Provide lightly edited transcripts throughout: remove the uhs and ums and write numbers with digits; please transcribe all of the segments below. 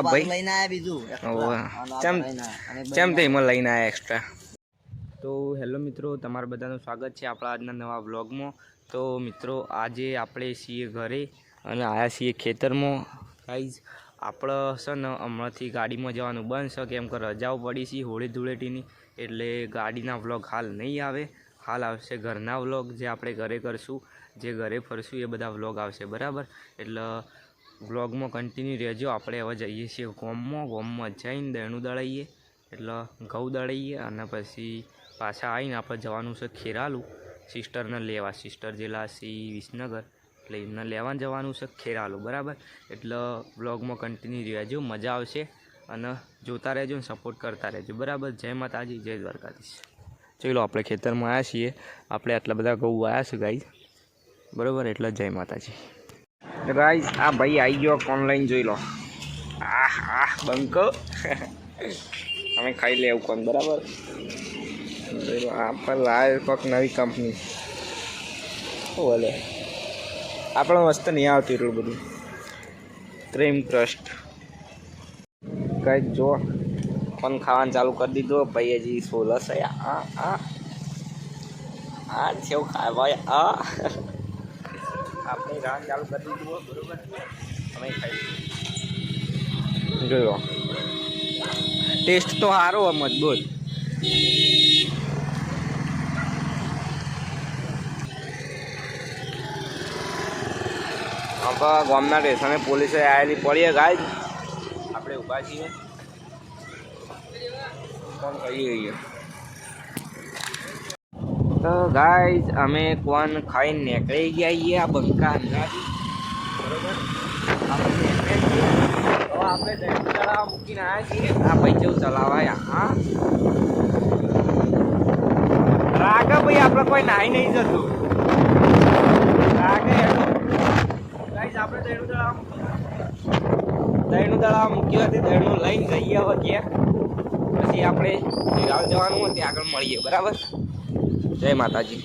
ભાઈ લઈને આયા બીજું ચમ તે એમાં લઈને આયા એક્સ્ટ્રા. તો હેલો મિત્રો, તમારા બધાનું સ્વાગત છે આપણા આજના નવા વ્લોગમાં. તો મિત્રો આજે આપણે છીએ ઘરે અને આવ્યા છીએ ખેતરમાં. ગાઈઝ આપણે છે ને હમણાંથી ગાડીમાં જવાનું બંધ છે, કેમ કે રજાઓ પડી છે હોળી ધૂળેટીની, એટલે ગાડીના વ્લોગ હાલ નહીં આવે. હાલ આવશે ઘરના વ્લોગ, જે આપણે ઘરે કરશું, જે ઘરે ફરશું એ બધા વ્લોગ આવશે, બરાબર. એટલે વ્લોગમાં કન્ટિન્યુ રહેજો. આપણે હવે જઈએ છીએ ગોમમાં જઈને દહેણું દળાઈએ, એટલે ઘઉં દળાઈએ અને પછી પાછા આવીને આપણે જવાનું છે ખેરાલું સિસ્ટરને લેવા. સિસ્ટર જેલા સી વિસનગર, એટલે એમને લેવા જવાનું છે ખેરાલું, બરાબર. એટલે વ્લોગમાં કન્ટિન્યુ રહેજો, મજા આવશે અને જોતા રહેજો ને સપોર્ટ કરતા રહેજો, બરાબર. જય માતાજી, જય દ્વારકાધીશ. ચલો આપણે ખેતરમાં આવ્યા છીએ, આપણે આટલા બધા ઘઉં આવ્યા છે ગાઈઝ, બરાબર. એટલે જય માતાજી. ગાઈઝ આ ભાઈ આવી ગયો, ઓનલાઈન જોઈ લો. બંકો અમે ખાઈ લેવું કોણ, બરાબર. આપણે લાવે કોઈક નવી કંપની બોલે, આપણે મસ્ત નહીં આવતું એટલું બધું. ક્રીમ ક્રસ્ટ કંઈક જો કોણ ખાવાનું ચાલુ કરી દીધું ભાઈ, હજી 16 છે. કેવું ખાય ભાઈ. આપણે રાન ચાલુ કરી દીધું, બરાબર. અમે ખાઈ જોયો, ટેસ્ટ તો સારો મજબૂત. આપણા ગામના સ્ટેશને પોલીસે આવેલી પડીએ ગાય, આપણે ઊભા છીએ, કોણ કરી રહીએ. તો ગાઈઝ અમે કોણ ખાઈને નીકળી ગયા છીએ આ બંકા અંગાથી, બરોબર. આપણે ચલાવવા મૂકીને આવ્યા છીએ. આ ભાઈ જેવું ચલાવાયા. હા રાગે ભાઈ, આપણે કોઈ નાહી નહીં જતું રાગે. ગાઈઝ આપણે દહીણું દળાવા મૂક્યું હતી, દહીણું લઈને જઈએ હવે ક્યાં, પછી આપણે જીરાવ જવાનું હોય ત્યાં આગળ મળીએ, બરાબર. જય માતાજી.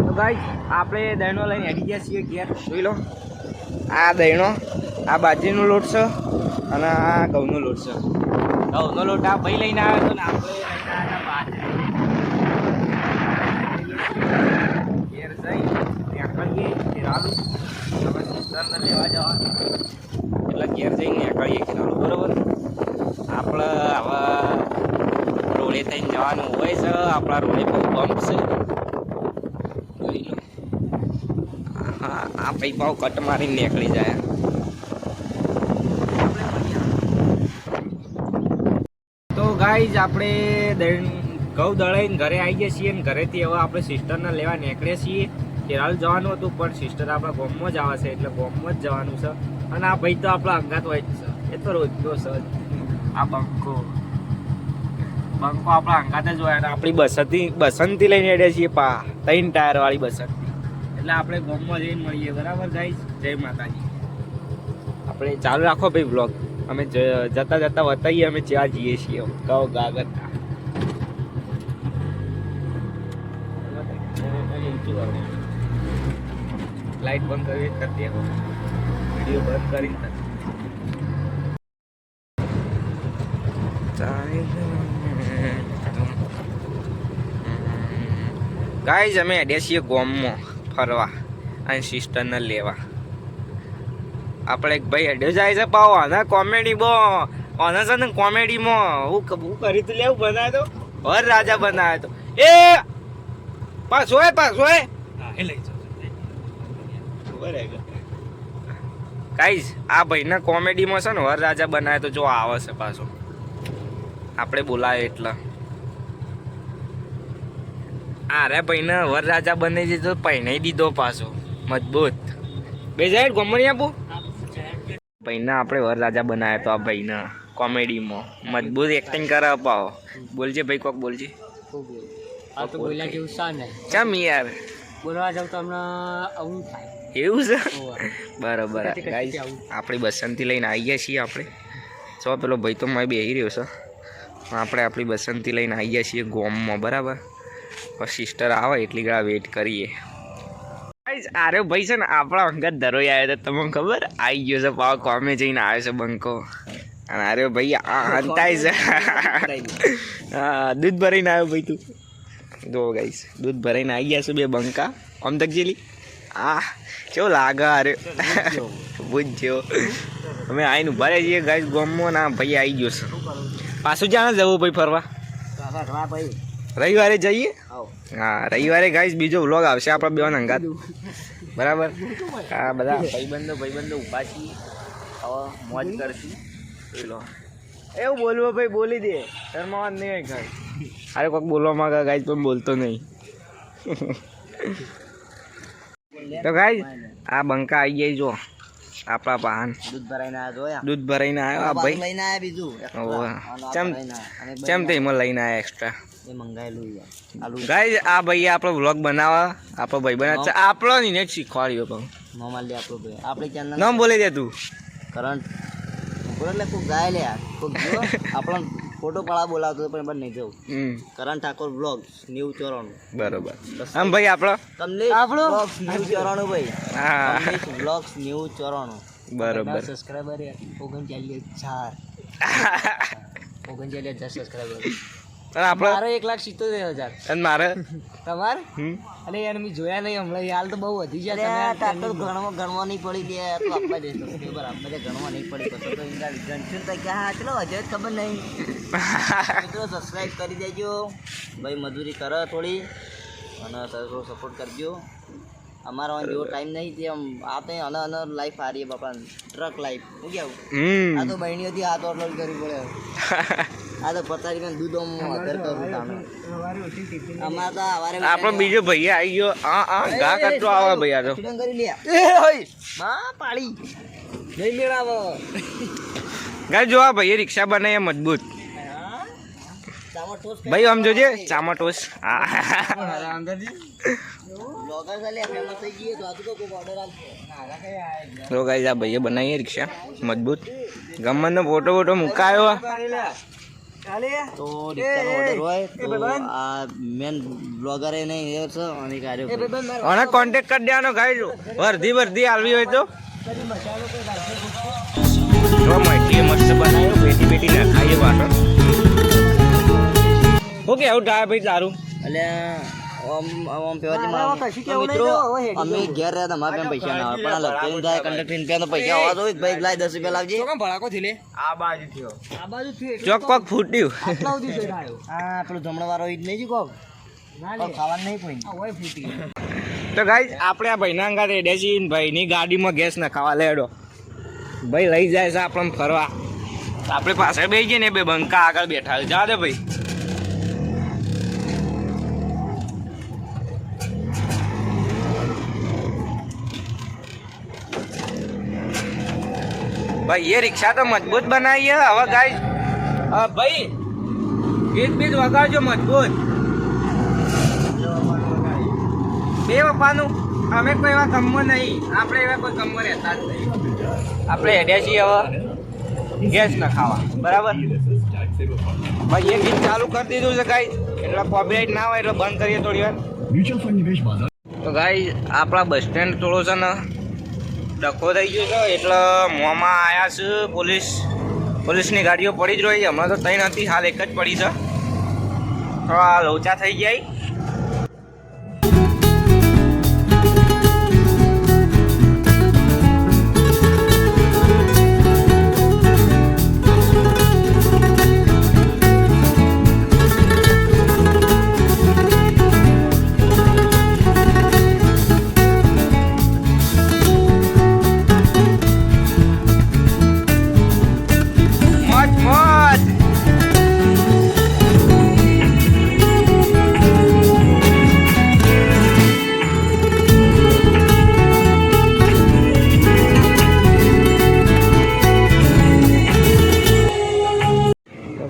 તો ગાઈઝ આપણે દહીણો લઈને હેડી ગયા છીએ ઘેર. જોઈ લો, આ દહીણો, આ બાજરીનો લોટ છે અને આ ઘઉંનો લોટ છે. ઘઉંનો લોટ આ ભાઈ લઈને આવ્યો હતો ને આપણે લઈને આવ્યા બાજરી. ઘેર જઈ ત્યાં કરીએ ખેરાલું, તમે સિસ્ટરને લેવા જવાનું, એટલે ઘેર જઈને નીકળીએ ખેરાલું, બરાબર. આપણે હવે રોડે થઈને જવાનું હોય છે. આપણા રોડે બહુ બમ્પ છે. હા આ ભાઈ ભાવ કટ મારીને નીકળી જાય. તો ગાઈઝ આપણે ઘઉં દળાઈને ઘરે આવી ગયા છીએ, અને ઘરેથી હવે આપણે સિસ્ટરને લેવા નીકળ્યા છીએ. કેરાલ જવાનું હતું પણ સિસ્ટર આપણા ગામમાં જ આવે છે, એટલે ગામમાં જ જવાનું છે. અને આ ભાઈ તો આપણા અંગાત હોય જ છે, એ તો રોજનો છે. આ બંકો આપણા અંગાત જ હોય. અને આપણી બસંતથી લઈને હેડ્યા છીએ 3 ટાયરવાળી બસંત, એટલે આપણે ગામમાં જઈને મળીએ, બરાબર ગાઈઝ. જય માતાજી. આપણે ચાલુ રાખો ભાઈ બ્લોગ, અમે જતા જતા બતાવીએ અમે જ્યાં જઈએ છીએ. કહો ગાગર લાઈટ બંધ કરી દે, વિડીયો બંધ કરી ગાઈઝ. અમે હેડ્યા છીએ ગામમાં ફરવા અને સિસ્ટરને લેવા. આપણે એક ભાઈ હેડ્યો જાય છે પાવ આના કોમેડી બો આના છે ને કોમેડીમાં હું કરી તું લેવું બનાવ્યો તો વર રાજા બનાવ્યો તો. એ પાછો ગાઈઝ આ ભાઈના કોમેડીમાં છે ને વર રાજા બનાવ્યો તો જો આવે છે પાછો, આપણે બોલાય એટલે. અરે ભાઈને વર રાજા બની દીધો, પહેનાઈ દીધો પાછો મજબૂત. બે જાય ગમણી આપું ભાઈને આપણે વર રાજા બનાવ્યા તો આ ભાઈને કોમેડીમાં મજબૂત એક્ટિંગ કરે અપાવો. બોલજે ભાઈ, કોક બોલજે. આ તો બોલ્યા જેવું છે ને. ચમ યાર બોલવા જાવ તો હમણાં આવું થાય એવું છે, બરાબર. ગાઈઝ આપણી બસંતી લઈને આવી ગયા છીએ આપણે. જો પેલો ભાઈ તો મેં બેસી રહ્યો છે, આપણે આપણી બસંતી લઈને આવી ગયા છીએ ગોમમાં, બરાબર. સિસ્ટર આવે એટલી ઘણા વેઇટ કરીએ. અરે ભાઈ છે ને આપણા અંગત ધરોઈ આવ્યો તો તમને ખબર, આવી ગયો છે પાવ કોમે જઈને આવ્યો છે બંકો. અને અરે ભાઈ આ હંતાય છે. હા દૂધ ભરાઈને આવ્યો ભાઈ તું. જો ગાઈસ દૂધ ભરાઈને આવી ગયા છે બે બંકા આમ તક જેલી. આ કેવું લાગે અરે પૂછ્યો અમે આવીને ઉભા રહી જઈએ ગાઈસ ગમો ના ભાઈ આવી ગયો છે. પાછું જ્યાં જવું ભાઈ ફરવા રવિવારે જઈએ. હા રવિવારે ગાઈસ બીજો વ્લોગ આવશે આપણા બે અંગાત બરાબર. હા બધા ભાઈબંધો ઊભા છીએ હવે મોજ કરશું. લો એવું બોલવો ભાઈ બોલી દે શર્માવા નહીં હોય ગાઈસ. અરે કોઈક બોલવા માંગે ગાઈસ પણ બોલતો નહીં. તો ગાઈસ આ બંકા આવી જાય જો આપણા પાન દૂધ ભરાઈને આવ્યો આ ભાઈ લઈને આવ્યા બીજું ચમ તે એમાં લઈને આવ્યા એક્સ્ટ્રા ગાઈસ. આ ભાઈ આપણો વ્લોગ બનાવવા આપણો ભાઈ બનાવ છે આપણો ને જ શીખવાડ્યો પણ આપણી ચેનલ નામ બોલી દે તું કરંટ એટલે કોઈ ગાય લે આપણો ફોટો પાડા બોલાવતો પણ બંધ નહીં જવું. કરણ ઠાકોર બ્લોગ 94 બરોબર. આમ ભાઈ આપણો બ્લોગ્સ 94 ભાઈ. હા બ્લોગ્સ 94 બરોબર. Subscriber 39,000 subscriber. અને આપણો મારો 1,77,000 અને મારે તમારે અરે યાર મેં જોયા નહીં હમણાં હાલ તો બહુ વધી ગયા. તમે ગણવા નહીં પડી દે તો આપવા દે સબસ્ક્રાઇબર આપણે ગણવા નહીં પડી પછી તો ગણશું તો ક્યાં ચલો હજુ ખબર નહીં. મિત્રો સબસ્ક્રાઇબ કરી દેજો ભાઈ મજૂરી કરે થોડી અને થોડો સપોર્ટ કરજો. અમારો જેવો ટાઈમ નહીં તે આમ આ તો અને લાઈફ હારીએ બાપા ટ્રક લાઈફ હું કેવું. આ તો બહેણીઓથી હાથ ઓટલો કરવી પડે. આ તો પચાસ દૂધ અધર કરું અમારે તો આપણો બીજો ભાઈ આવી ગયો. હા ગા કટરો આવે ભાઈ આ તો કરી લે પાડી નહીં મેળાવો ગાય. જો આ ભાઈ રિક્ષા બનાવી મજબૂત ભાઈ આમ જોજે ચામટોસ. તો ગાઈસ આ ભાઈએ બનાવીએ રિક્ષા મજબૂત. ગમનનો ફોટો વોટો મુકાયો તો રિક્ષાનો ઓર્ડર હોય તો આ મેન બ્લોગર એ નહીં એ છે અને કાર્યો અને કોન્ટેક્ટ કરી દેવાનો ગાઈસ. વર્ધી આલવી હોય તો જો મટલી મસ્ત બનાવ્યો બેટી ના ખાઈએ પાછો. ઓકે આવું થાય ભાઈ તારું એટલે મિત્રો અમે ઘેર રહ્યા હતા મારા પૈસા ના આવે પણ લખેલું થાય કંડક્ટર પૈસા આવવા દો ભાઈ લાય 10 રૂપિયા લાવજે. આ બાજુ ચોક કોક ફૂટ્યું. હા પેલું જમણો વાળો ઈ જ નહીં કોક ખાવાનું નહીં કોઈ. તો ગાઈસ આપણે આ ભાઈના અંગાત એડેસી ભાઈની ગાડીમાં ગેસ ના ખાવા લેડો ભાઈ લઈ જાય છે આપણને ફરવા. આપણે પાછળ બેસી જઈએ ને બે બંકા આગળ બેઠા જા દે ભાઈ. ભાઈ એ રિક્ષા તો મજબૂત બનાવી હવે ગાઈસ. ભાઈ ગીત બીત વગાડજો મજબૂત. બે પપ્પાનું અમે કોઈ એવા ગમો નહીં. આપણે એવા કોઈ ગમો રહેતા જ નહીં. આપણે હેડ્યા છીએ હવે ગેસ ના ખાવા બરાબર. ભાઈ એ ગીત ચાલુ કરી દીધું છે ગાઈસ એટલે કોપીરાઇટ ના હોય એટલે બંધ કરીએ થોડી વાર. તો ગાઈસ આપણા બસ સ્ટેન્ડ થોડો છે ને ડખો થઈ ગયો છે એટલે મોંમાં આવ્યા છે પોલીસની ગાડીઓ પડી જ રહી. હમણાં તો ત્રણ હતી હાલ એક જ પડી છે. થોડા લોચા થઈ ગયા.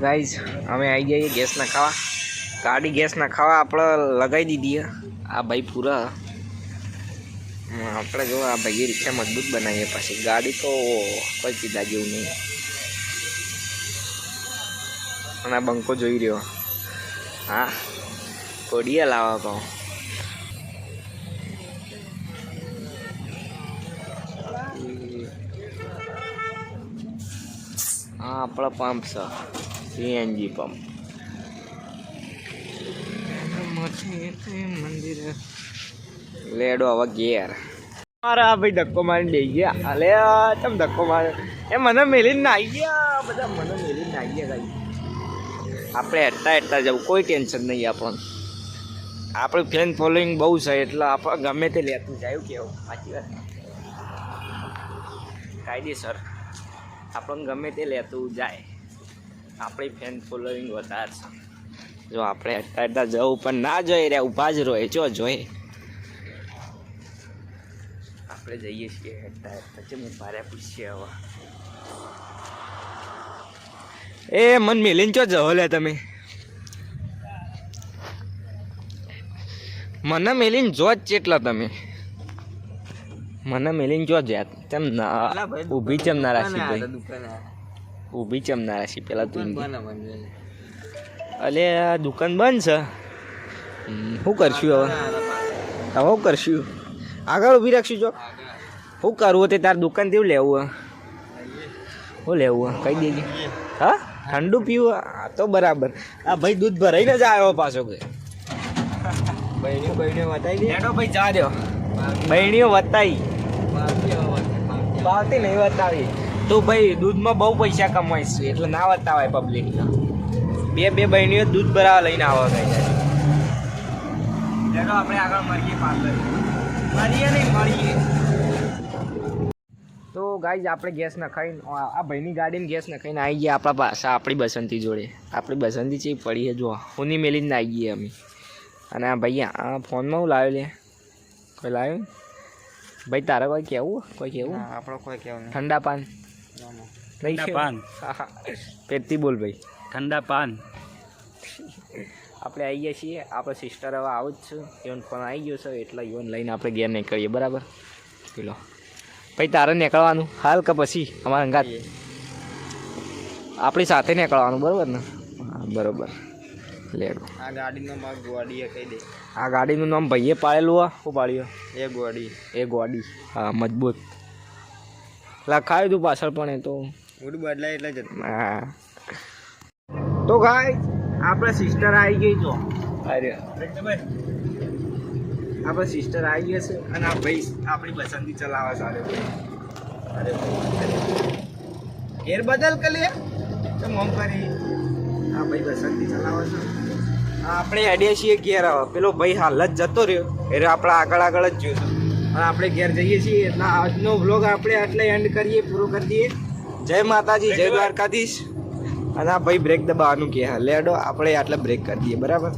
ગાઈઝ અમે આવી જઈએ ગેસ ના ખાવા. ગાડી ગેસ ના ખાવા આપણે લગાવી દીધી. આ ભાઈ પૂરા આપણે જો આ ભાઈએ રિક્ષા મજબૂત બનાવીએ પાછી. ગાડી તો કોઈ કીધા જેવું નહીં. અને આ બંકો જોઈ રહ્યો. હા કોડિયા લાવવા કહો. હા આપણો પંપ છે સીએનજી પંપ મંદિર લેડો હવે ઘેર મારા ભાઈ ધક્કો મારીને દઈ ગયા અલે ચમ ધક્કો માર્યો એ મને મેલીને નાઈ ગયા બધા મને મેલીને નાઈ ગયા ભાઈ આપણે હેઠતા જવું કોઈ ટેન્શન નહીં આપણને આપણું ફેન ફોલોઈંગ બહુ છે એટલે આપણે ગમે તે લેતું જાય કેવું સાચી વાત કાયદેસર આપણને ગમે તે લેતું જાય આપણી ફેન ફોલોઈંગ વધારે છે જો આપણે હેઠતા જવું પણ ના જોઈ રહ્યા ઊભા જ રહે જો જોઈએ આપણે જઈએ છીએ હેઠતા હેઠતા છે હું ભારે પૂછીએ હવે એ મન મેલીને ચો જવો લે તમે મને મેલીને જો જ ચેટલા તમે મને મેલીને જો જ્યાં તેમ ના ઊભી ચમ ના રાશી ભાઈ ઊભી ચમ ના રાશી પેલા તું અલે આ દુકાન બંધ છે શું કરશું હવે શું કરશું આગળ ઊભી રાખશું જો શું કરવું તે તાર દુકાન તેવું લેવું શું લેવું કહી દેજે હા ઠંડુ પીવું હા તો બરાબર આ ભાઈ દૂધ ભરાઈને જ આવ્યો પાછો કે બહેણીઓ બતાવી દે ભાઈ જા દો બહેણીઓ બતાવી ભાવતી નહીં બતાવી તો ભાઈ દૂધમાં બહુ પૈસા કમાઈશ એટલે ના બતાવાય પબ્લિક બે બહેણીઓ દૂધ ભરાવા લઈને આવવા ગઈ ચાલો આપણે આગળ મળીએ પાર્લર મળીએ તો ગાઈઝ આપણે ગેસ નખાઈને આ ભાઈની ગાડીમાં ગેસ નખાઈને આવી ગયા આપણા પાસે આપણી બસંતી જોડે આપણી બસંતી છે પડી છે જો ઉની મેલીને આવી ગઈએ અમે અને આ ભાઈ આ ફોનમાં હું લાવ્યો લે કોઈ લાવ્યું ભાઈ તારે કોઈ કહેવું આપણો કોઈ કહેવું ઠંડા પાન ઠંડા પાન પેટથી બોલ ભાઈ ઠંડા પાન આપણે આવી ગયા છીએ આપણે સિસ્ટર હવે આવું જ છું ઇવન ફોન આવી ગયો છે એટલે ઇવન લઈને આપણે ઘેર નીકળીએ બરાબર પેલો ભાઈ તારે નીકળવાનું હાલ કે પછી અમારા અંગાત આપણી સાથે નીકળવાનું બરાબર ને હા બરાબર લેડો આ ગાડીનું નામ ગોડીએ કહી દે આ ગાડીનું નામ ભાઈએ પાડેલું હોય શું પાડ્યું એ ગોડી હા મજબૂત લખાયું તું પાછળ પણ એ તો મોટું બદલાય એટલે જ હા તો ગાય આપણે સિસ્ટર આવી ગઈ જો અરે આપણે સિસ્ટર આવી ગઈ છે અને આ ભાઈ આપણી પસંદગી ચલાવવા સારે અરે ઘેર બદલ કે લે તો મોમ કરી આ ભાઈ પસંદગી ચલાવે છે આપણે હેડીએ છીએ ઘેર પેલો ભાઈ હાલ જ જતો રહ્યો એટલે આપણે આગળ જ જોઈશું અને આપણે ઘેર જઈએ છીએ એટલે આજનો વ્લોગ આપણે આટલે એન્ડ કરીએ પૂરો કરી દઈએ જય માતાજી જય દ્વારકાધીશ અને આ ભાઈ બ્રેક દબાવવાનું કે હા લેડો આપણે આટલે બ્રેક કરી દઈએ બરાબર